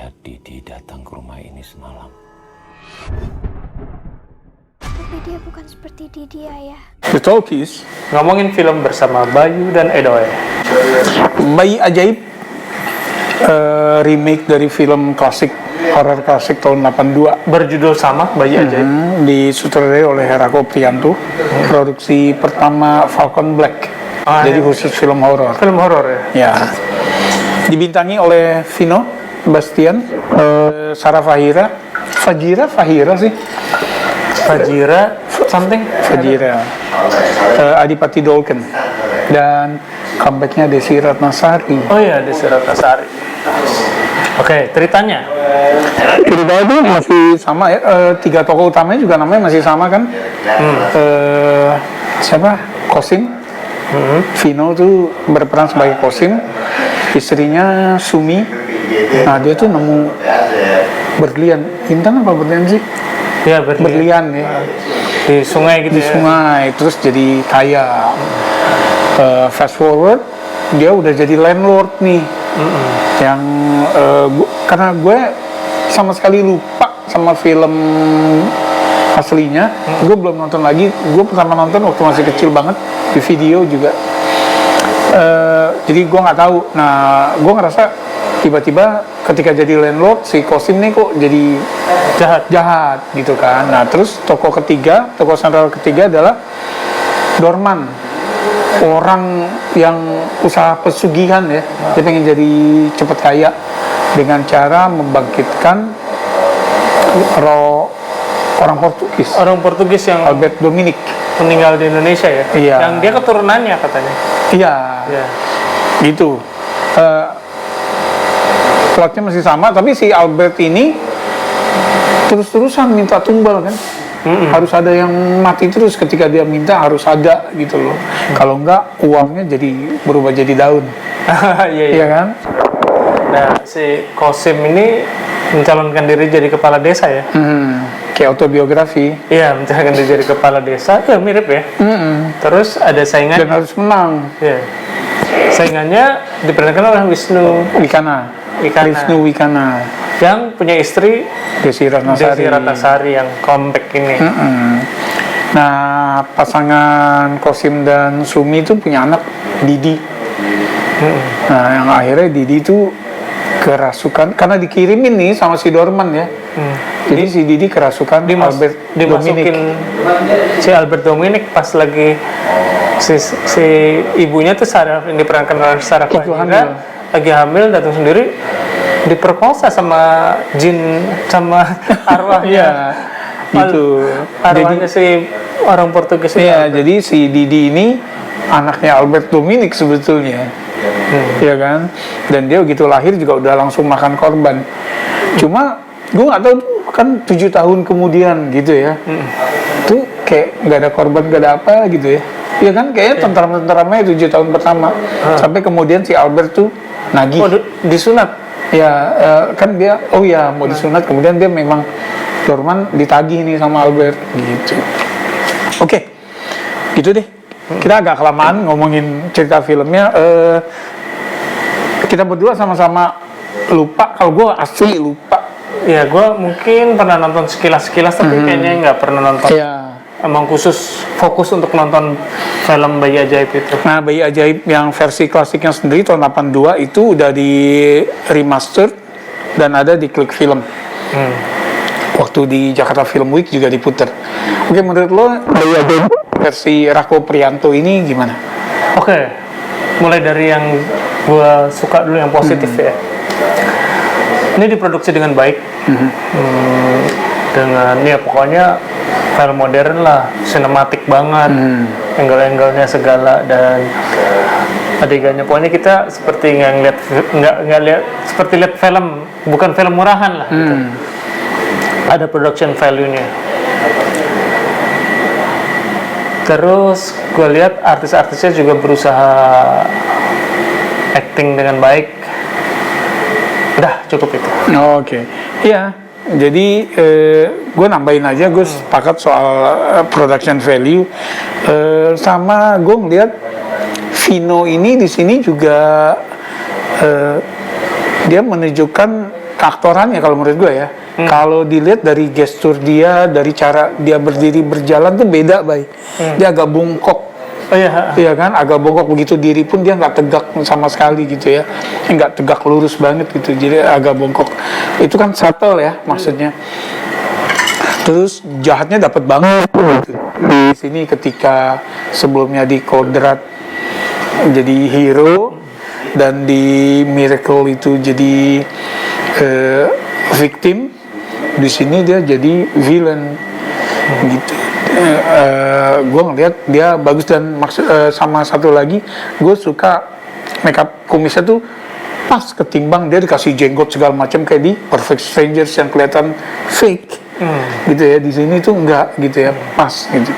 melihat Didi datang ke rumah ini semalam. Tapi dia bukan seperti Didi, Ayah. The Talkies, Ngomongin film bersama Bayu dan Edoy. Bayi Ajaib, remake dari film klasik, horor klasik tahun 82. Berjudul sama, Bayi Ajaib. Disutradarai oleh Herako Priyanto. Produksi pertama Falcon Black. Jadi khusus film horor. Film horor ya? Ya. Dibintangi oleh Vino Bastian, Sarah Fahira sih. Fajira something? Fajira, Adipati Dolken, dan comebacknya Desi Ratnasari. Oh iya, Desi Ratnasari. Oke, ceritanya? Cerita itu masih sama ya, tiga tokoh utamanya juga namanya masih sama kan. Siapa? Kosim. Vino tuh berperan sebagai Kosim, istrinya Sumi. Nah dia tuh nemu berlian, intan apa berlian sih? Ya, Berlian ya. Di sungai gitu Di sungai, terus jadi kaya. Fast forward, dia udah jadi landlord nih. Yang karena gue sama sekali lupa sama film aslinya, gue belum nonton lagi. Gue pertama nonton waktu masih kecil banget, di video juga. Jadi gue nggak tahu. Nah, gue ngerasa tiba-tiba ketika jadi landlord si Kosim nih kok jadi jahat gitu kan. Nah, terus tokoh sentral ketiga adalah Dorman, orang yang usaha pesugihan ya. Dia pengen jadi cepat kaya dengan cara membangkitkan orang Portugis yang Albert Dominic meninggal di Indonesia ya? Iya. Yang dia keturunannya katanya. Iya. Gitu. Plotnya masih sama, tapi si Albert ini terus-terusan minta tumbal kan. Harus ada yang mati terus, ketika dia minta harus ada gitu loh. Kalau enggak uangnya berubah jadi daun. Iya kan? Nah, si Kosim ini mencalonkan diri jadi kepala desa ya? Kayak autobiografi. Iya, mencalonkan diri jadi kepala desa. Ya mirip ya. Terus ada saingan. Dan harus menang. Iya. Saingannya diperankan oleh Wisnu Wikana. Yang punya istri Desi Ratnasari yang comeback ini. Nah, pasangan Kosim dan Sumi itu punya anak Didi. Nah, yang akhirnya Didi itu kerasukan karena dikirimin nih sama si Dorman ya. Jadi si Didi kerasukan dimasukin si Albert Dominic pas lagi si ibunya tuh yang diperankan oleh Sarah Fahira lagi hamil, datang sendiri diperkosa sama jin, sama arwahnya. Gitu. Arwahnya si orang Portugis. Iya, jadi si Didi ini anaknya Albert Dominic sebetulnya. Ya kan? Dan dia begitu lahir juga udah langsung makan korban. Cuma gue nggak tahu kan 7 tahun kemudian gitu ya. Tuh kayak nggak ada korban, nggak ada apa gitu ya. Iya kan, kayaknya tentara-tentaranya 7 tahun pertama. Sampai kemudian si Albert tuh nagih. Oh, disunat? Ya, kan dia, mau disunat. Kemudian dia memang, Dorman ditagih nih sama Albert gitu. Oke, gitu deh. Kita agak kelamaan ngomongin cerita filmnya. Kita berdua sama-sama lupa. Kalau gue asli lupa. Ya, gue mungkin pernah nonton sekilas-sekilas, tapi kayaknya nggak pernah nonton. Iya. Emang khusus fokus untuk nonton film Bayi Ajaib itu. Nah, Bayi Ajaib yang versi klasiknya sendiri tahun 82 itu udah di remaster dan ada di Klik Film. Waktu di Jakarta Film Week juga diputer. Oke, menurut lo Bayi Ajaib versi Rako Priyanto ini gimana? Oke, mulai dari yang gue suka dulu, yang positif ya. Ini diproduksi dengan baik. Dengan ya pokoknya film modern lah, sinematik banget, angle-angle-nya segala, dan adegannya pokoknya kita seperti nggak lihat seperti lihat film, bukan film murahan lah gitu. Ada production value-nya. Terus gue lihat artis-artisnya juga berusaha acting dengan baik. Udah cukup itu. Oke. Iya. Jadi gue nambahin aja, gue sepakat soal production value. Sama gue ngeliat Vino ini di sini juga dia menunjukkan keaktorannya kalau menurut gue ya. Kalau dilihat dari gestur dia, dari cara dia berdiri berjalan tuh beda, Bay. Dia agak bungkok. Oh iya. Iya kan, agak bongkok, begitu diri pun dia nggak tegak sama sekali gitu ya, nggak tegak lurus banget gitu, jadi agak bongkok. Itu kan subtle ya maksudnya. Terus jahatnya dapat banget gitu. Di sini ketika sebelumnya di Kodrat jadi hero dan di Miracle itu jadi victim, di sini dia jadi villain gitu. Gue ngeliat dia bagus, dan maksud sama satu lagi gue suka makeup kumisnya tuh pas ketimbang dia dikasih jenggot segala macam kayak di Perfect Strangers yang kelihatan fake gitu ya. Di sini tuh enggak gitu ya, pas gitu.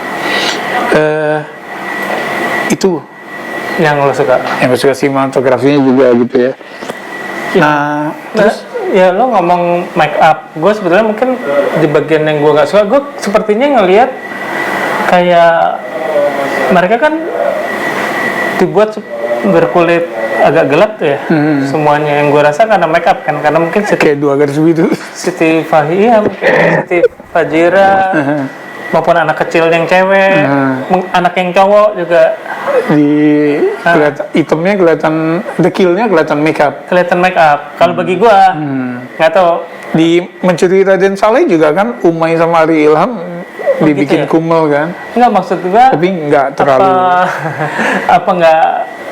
Itu yang lo suka. Yang gue suka, sinematografinya juga gitu ya. Nah, terus ya lo ngomong make up, gue sebetulnya mungkin di bagian yang gue nggak suka, gue sepertinya ngelihat kayak mereka kan dibuat berkulit agak gelap tuh ya, semuanya. Yang gue rasa karena make up kan, karena mungkin kayak dua garis biru. Siti Fahia, Siti Fajira, maupun anak kecil yang cewek, anak yang cowok juga di kelihatan hitamnya, kelihatan dekilnya, kelihatan makeup. Kelihatan make up. Kalau bagi gua nggak tahu, di Mencuri Raden Saleh juga kan Umay sama Ari Ilham dibikin ya? kumel kan. Nggak, maksud gua Tapi nggak terlalu. Apa nggak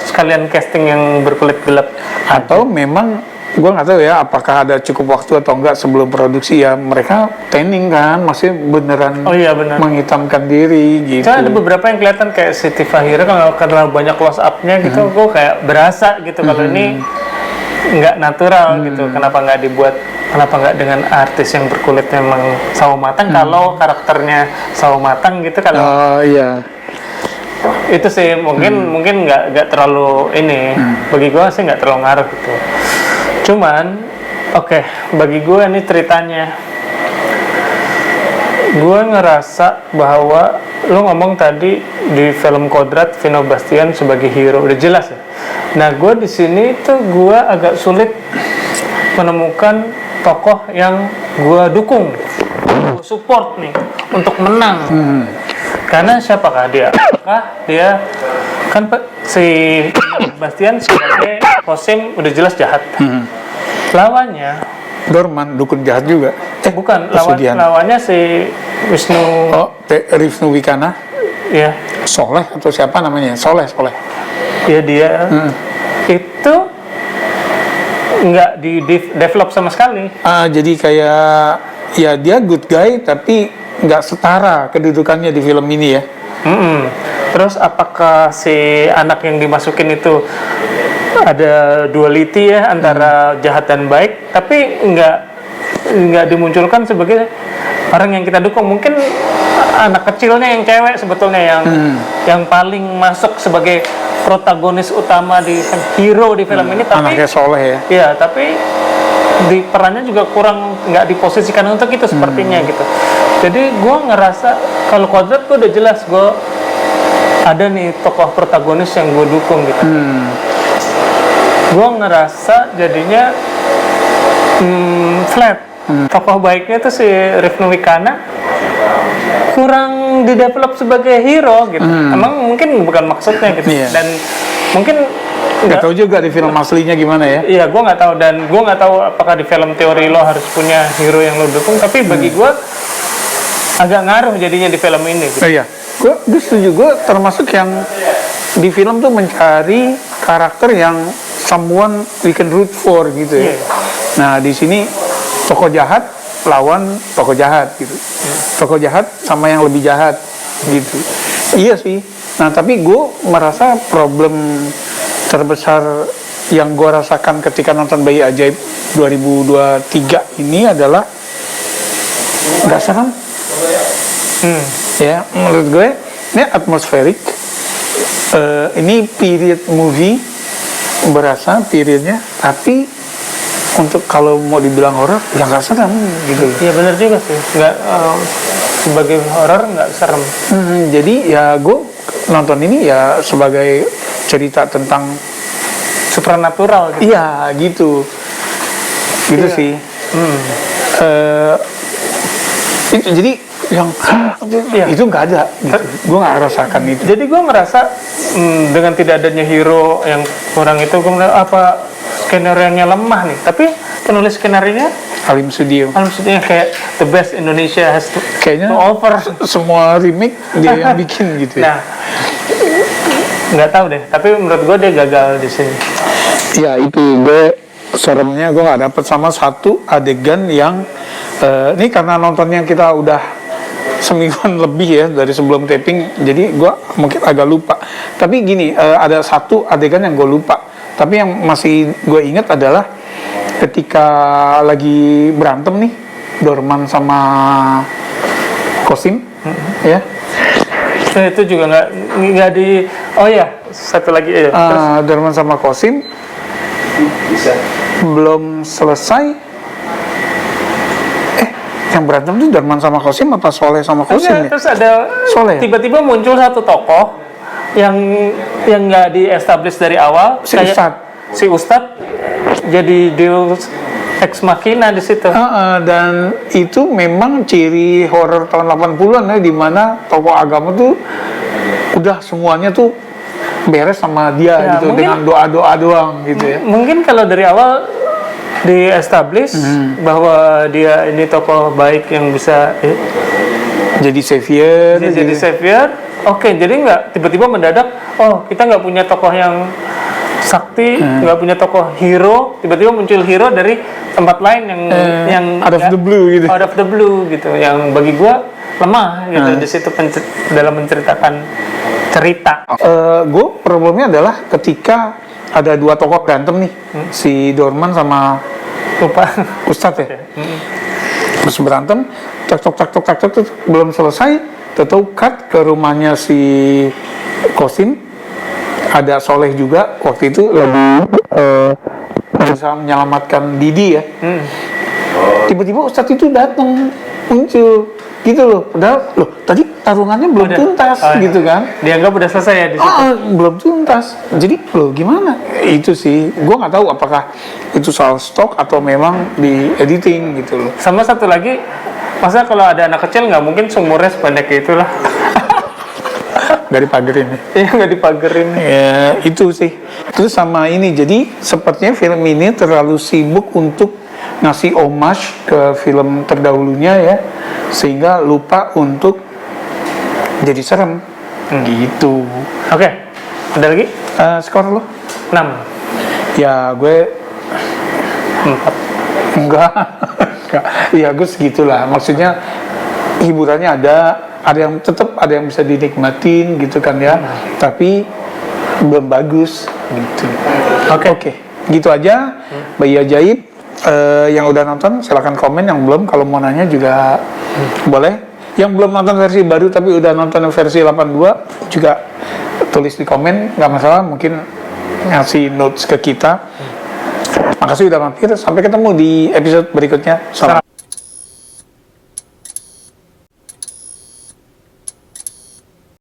sekalian casting yang berkulit gelap? Atau memang gue nggak tahu ya, apakah ada cukup waktu atau enggak sebelum produksi ya, mereka tanning kan, masih beneran menghitamkan diri gitu. Soalnya ada beberapa yang kelihatan kayak Siti Fahira, kalau karena banyak close up-nya gitu, gue kayak berasa gitu kalau ini nggak natural gitu. Kenapa nggak dibuat, kenapa nggak dengan artis yang berkulit memang sawo matang, kalau karakternya sawo matang gitu. Kalau iya, itu sih mungkin nggak terlalu ini, bagi gue sih nggak terlalu ngaruh gitu. Cuman bagi gue ini ceritanya, gue ngerasa bahwa lo ngomong tadi di film Kodrat Vino Bastian sebagai hero udah jelas ya. Nah, gue di sini tuh gue agak sulit menemukan tokoh yang gue dukung, gue support nih untuk menang. Karena siapakah dia? Apakah dia kan si Bastian sebagai Kosim udah jelas jahat. Lawannya Dorman, dukun jahat juga. Bukan, Pesugihan. lawannya si Wisnu. Wisnu Wikana. Iya. Soleh atau siapa namanya? Soleh. Iya, dia. Itu nggak di develop sama sekali. Jadi kayak ya dia good guy tapi nggak setara kedudukannya di film ini ya. Terus apakah si anak yang dimasukin itu ada duality ya antara jahat dan baik, tapi nggak dimunculkan sebagai orang yang kita dukung. Mungkin anak kecilnya yang cewek sebetulnya yang paling masuk sebagai protagonis utama di hero di film ini, tapi anaknya Soleh ya. Iya, tapi di perannya juga kurang, nggak diposisikan untuk itu sepertinya gitu. Jadi gue ngerasa kalau Kodrat gue udah jelas gue ada nih tokoh protagonis yang gue dukung gitu. Gue ngerasa jadinya flat. Tokoh baiknya tuh si Wisnu Wikana kurang didevelop sebagai hero gitu. Emang mungkin bukan maksudnya gitu. Dan mungkin nggak tahu juga di film aslinya gimana ya. Iya, gue nggak tahu, dan gue nggak tahu apakah di film teori lo harus punya hero yang lo dukung. Tapi bagi gue agak ngaruh jadinya di film ini gitu. Iya, gue setuju. Gue termasuk yang di film tuh mencari karakter yang someone we can root for gitu ya. Nah, di sini tokoh jahat lawan tokoh jahat gitu. Tokoh jahat sama yang lebih jahat gitu. Iya sih. Nah, tapi gue merasa problem terbesar yang gue rasakan ketika nonton Bayi Ajaib 2023 ini adalah nggak serem. Ya, menurut gue ini atmosferik. Ini period movie, berasa periodnya, tapi untuk kalau mau dibilang horor ya nggak serem gitu. Iya, benar juga sih, nggak sebagai horor nggak serem. Jadi ya gue nonton ini ya sebagai cerita tentang supernatural gitu. Iya, gitu Iya. sih. Jadi yang itu nggak ada gitu. Gue nggak rasakan itu. Jadi gue merasa dengan tidak adanya hero yang kurang itu, gue merasa apa skenario-nya lemah nih. Tapi penulis skenario-nya Halim Studio kayak the best Indonesia has to kayaknya offer. semua remake dia yang bikin gitu ya. Nah, nggak tahu deh. Tapi menurut gue dia gagal di sini. Ya itu gue seremnya gue nggak dapet sama satu adegan yang ini karena nontonnya kita udah semingguan lebih ya dari sebelum taping, jadi gue mungkin agak lupa. Tapi gini, ada satu adegan yang gue lupa. Tapi yang masih gue ingat adalah ketika lagi berantem nih Dorman sama Kosim, ya. Itu juga nggak di. Oh ya, satu lagi ya. Dorman sama Kosim belum selesai. Yang berantem tuh Dorman sama Kosim apa Soleh sama Kosim ya? Terus ada Soleh. Tiba-tiba muncul satu tokoh yang nggak di-establish dari awal. Si Ustadz jadi deus ex machina di situ. Dan itu memang ciri horor tahun 80-an ya, di mana tokoh agama tuh udah semuanya tuh beres sama dia Ya, gitu, dengan doa-doa doang gitu ya. Mungkin kalau dari awal di-establish bahwa dia ini tokoh baik yang bisa jadi savior. jadi savior. Oke, jadi nggak tiba-tiba mendadak, oh kita nggak punya tokoh yang sakti, nggak punya tokoh hero, tiba-tiba muncul hero dari tempat lain yang out of the blue gitu. Out of the blue gitu, yang bagi gua lemah gitu di situ dalam menceritakan cerita. Gue problemnya adalah ketika ada dua tokoh berantem nih, si Dorman sama Lupa. Ustadz ya. Terus berantem, tak belum selesai, tahu cut ke rumahnya si Kosim. Ada Soleh juga waktu itu lagi berusaha menyelamatkan Didi ya. Tiba-tiba Ustadz itu datang, muncul gitu loh. Padahal tadi tarungannya belum tuntas gitu kan. Dianggap udah selesai ya di situ. Belum tuntas. Jadi gimana? Itu sih, gue nggak tahu apakah itu soal stok atau memang di editing gitu loh. Sama satu lagi, masa kalau ada anak kecil nggak mungkin sumurnya sependek itulah. Nggak dipagerin ya? Iya, nggak dipagerin. Ya itu sih. Terus sama ini, jadi sepertinya film ini terlalu sibuk untuk ngasih homage ke film terdahulunya ya, sehingga lupa untuk jadi serem gitu. Oke, ada lagi? Skor lo? 6. Ya gue 4. enggak. Ya gue segitulah. Maksudnya hiburannya ada yang tetap ada yang bisa dinikmatin gitu kan ya. Tapi belum bagus gitu. Oke. Gitu aja. Bayi Ajaib yang udah nonton silakan komen, yang belum kalau mau nanya juga boleh. Yang belum nonton versi baru tapi udah nonton versi 82 juga tulis di komen, nggak masalah, mungkin ngasih notes ke kita. Makasih udah mampir, sampai ketemu di episode berikutnya. Salam.